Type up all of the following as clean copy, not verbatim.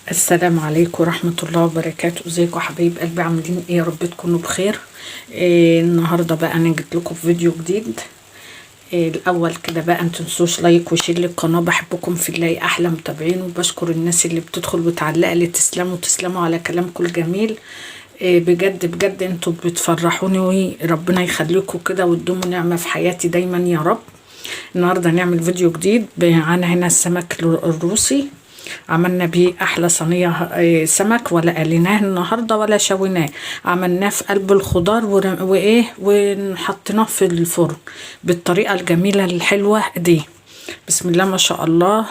السلام عليكم ورحمة الله وبركاته. ازيكم حبايب قلبي؟ عاملين ايه؟ يا رب تكونوا بخير. النهاردة بقى انا جيت لكم في فيديو جديد. الاول كده بقى متنسوش لايك وشير للقناة، بحبكم في الله، احلى متابعين، وبشكر الناس اللي بتدخل وتعلق لي. تسلموا على كلامكم الجميل. بجد بجد انتوا بتفرحوني، وربنا يخليكم كده وتدوموا نعمة في حياتي دايما يا رب. النهارده هنعمل فيديو جديد عن هنا السمك الروسي. عملنا بيه احلى صينيه سمك، ولا قليناه النهارده ولا شويناه. عملناه في قلب الخضار وحطيناه في الفرن بالطريقه الجميله الحلوه دي. بسم الله ما شاء الله.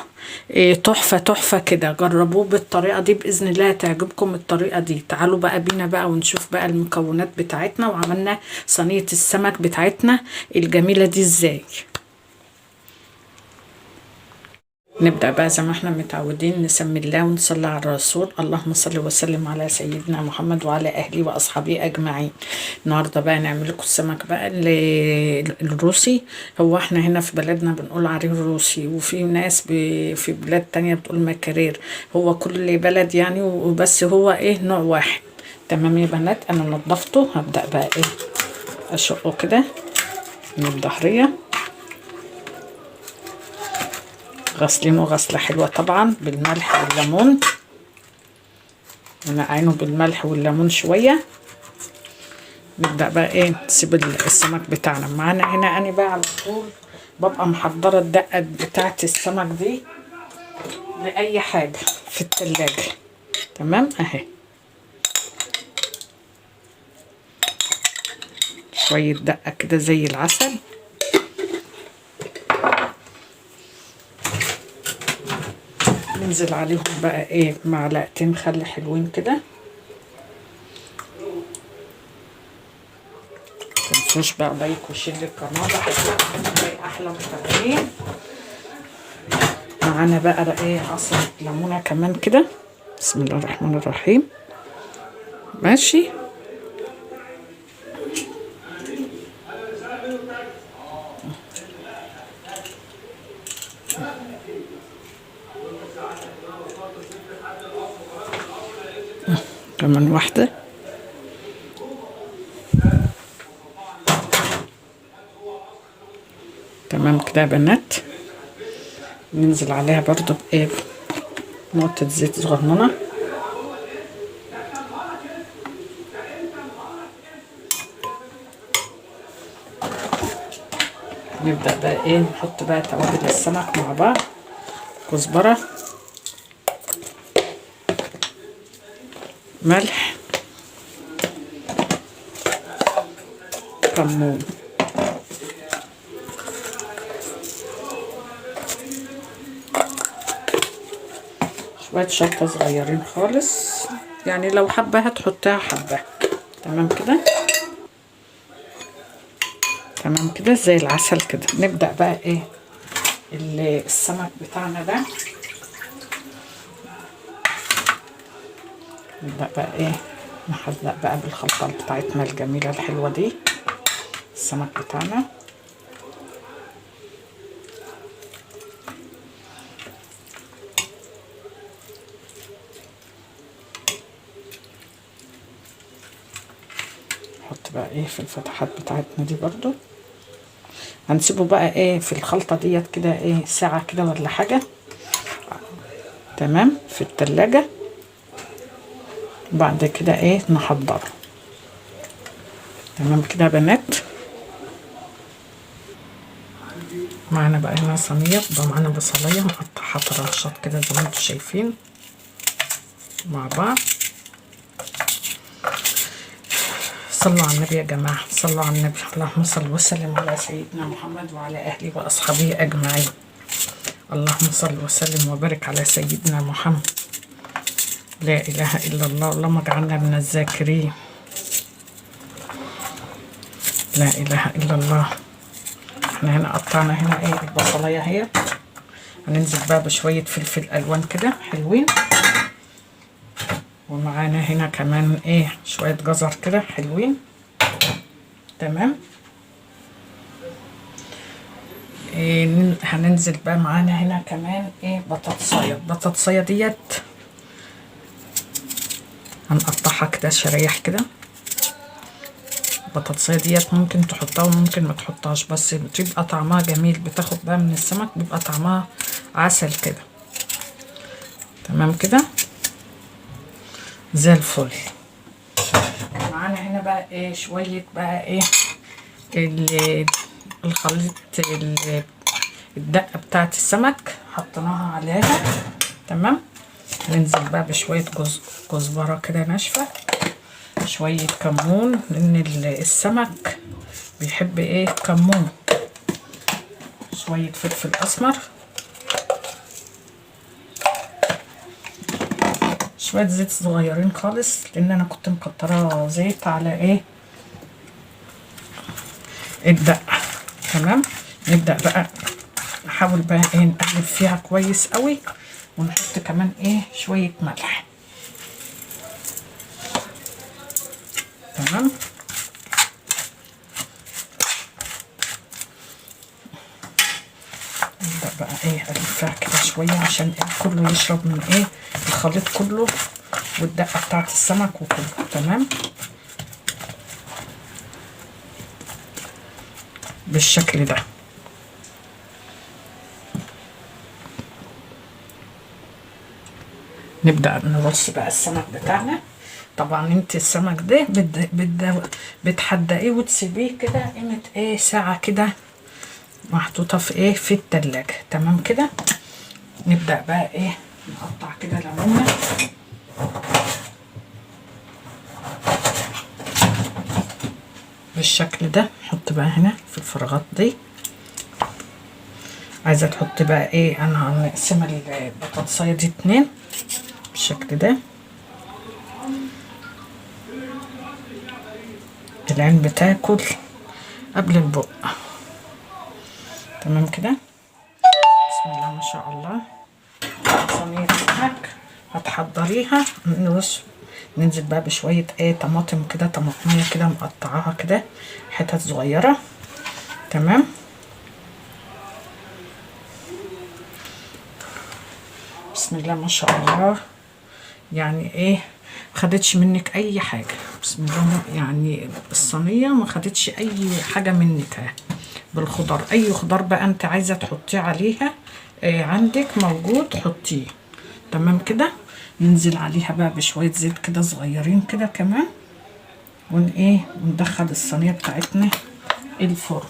تحفه تحفه كده. جربوه بالطريقه دي باذن الله تعجبكم الطريقه دي. تعالوا بقى بينا بقى ونشوف بقى المكونات بتاعتنا، وعملنا صينيه السمك بتاعتنا الجميله دي ازاي. نبدأ بقى زي ما احنا متعودين، نسمي الله ونصلي على الرسول. اللهم صل وسلم على سيدنا محمد وعلى أهله وأصحابه أجمعين. النهاردة بقى نعمل لكم السمك بقى الروسي. هو احنا هنا في بلدنا بنقول عليه روسي، وفي ناس في بلاد تانية بتقول مكارير. هو كل بلد يعني، وبس هو ايه نوع واحد. تمام يا بنات، انا نضفته. هبدأ بقى ايه اشقه كده من الظهرية. غسلينه غسلة حلوة طبعا بالملح والليمون. ونقعينه بالملح والليمون شوية. نبدأ بقى ايه نسيب السمك بتاعنا معانا هنا. انا بقى على طول ببقى محضرة الدقة بتاعة السمك دي لأي حاجة في التلاجة. تمام اهي. شوية دقة كده زي العسل. ننزل عليهم بقى ايه معلقتين خل حلوين كده. متنسوش بقى لايك وشير للقناة، بحبكم احلى متابعين. معانا بقى ايه عصرة ليمونة كمان كده. بسم الله الرحمن الرحيم. ماشي. كمان واحدة. تمام كده يا بنات. ننزل عليها برضو بايه نقطة زيت صغننة. نبدأ بقى ايه نحط بقى توابل السمك مع بعض. كزبرة، ملح، كمون، شوية شطة صغيرين خالص، يعني لو حبة هتحطها حبة. تمام كده. تمام كده زي العسل كده. نبدأ بقى ايه السمك بتاعنا ده. نبدأ بقى ايه نحلق بقى بالخلطة بتاعتنا الجميلة الحلوة دي السمك بتاعنا. نحط بقى ايه في الفتحات بتاعتنا دي برضو. هنسيبه بقى ايه في الخلطة ديت كده ايه ساعة كده ولا حاجة. تمام في التلاجة. بعد كده ايه نحضره. تمام كده يا بنات. معانا بقى هنا صينية بقى معانا بصلاية مقطعها طرنشات كده زي ما انتم شايفين مع بعض. صلوا على النبي يا جماعة، صلوا على النبي. اللهم صل وسلم على سيدنا محمد وعلى أهله وأصحابه أجمعين. اللهم صل وسلم وبارك على سيدنا محمد. لا إله إلا الله. اللهم اجعلنا من الذاكرين. لا إله إلا الله. احنا هنا قطعنا هنا ايه البصلاية اهي. هننزل بقى بشوية فلفل ألوان كده حلوين. ومعانا هنا كمان ايه شوية جزر كده حلوين. تمام. هننزل بقى معانا هنا كمان ايه بطاطساية. البطاطساية ديت هنقطعها كده شرايح كده. البطاطسية ديت ممكن تحطها وممكن ما تحطهاش، بس بتبقى طعمها جميل، بتاخد بقى من السمك بيبقى طعمها عسل كده. تمام كده زي الفل. معانا هنا بقى ايه شوية بقى ايه الخليط الدقة بتاعت السمك حطيناها عليها. تمام. ننزل بقى بشوية كزبرة كده ناشفة، شوية كمون لان السمك بيحب ايه كمون، شوية فلفل اسمر، شوية زيت صغيرين خالص لان انا كنت مكترة زيت على ايه الدقة. تمام. نبدأ بقى نحاول بقى ايه نقلب فيها كويس قوي، ونحط كمان ايه شوية ملح. تمام. نبدأ بقى ايه اقلب فيها كده شوية عشان ايه كله يشرب من ايه الخليط كله والدقة بتاعت السمك وكله. تمام. بالشكل ده. نبدأ نرص بقى السمك بتاعنا. طبعا انت السمك ده بتحدقيه وتسيبيه كده قيمة ايه ساعة كده محطوطة في ايه في التلاجة. تمام كده. نبدأ بقى ايه نقطع كده ليمونة بالشكل ده. نحط بقى هنا في الفراغات دي. عايزة تحط بقى ايه انا هنقسم البطاطساية دي 2 بالشكل ده. العين بتاكل قبل البق. تمام كده. بسم الله ما شاء الله. صينية سمك هتحضريها. ننزل بقى بشوية ايه طماطم كده، طماطمية كده مقطعاها كده حتت صغيرة. تمام. بسم الله ما شاء الله. يعني ايه خدتش منك اي حاجة. بسم الله. يعني الصينية ما خدتش اي حاجة منك بالخضار. اي خضار بقى انت عايزة تحطيه عليها عندك موجود حطيه. تمام كده. ننزل عليها بقى بشوية زيت كده صغيرين كده كمان، وندخل الصينية بتاعتنا الفرن.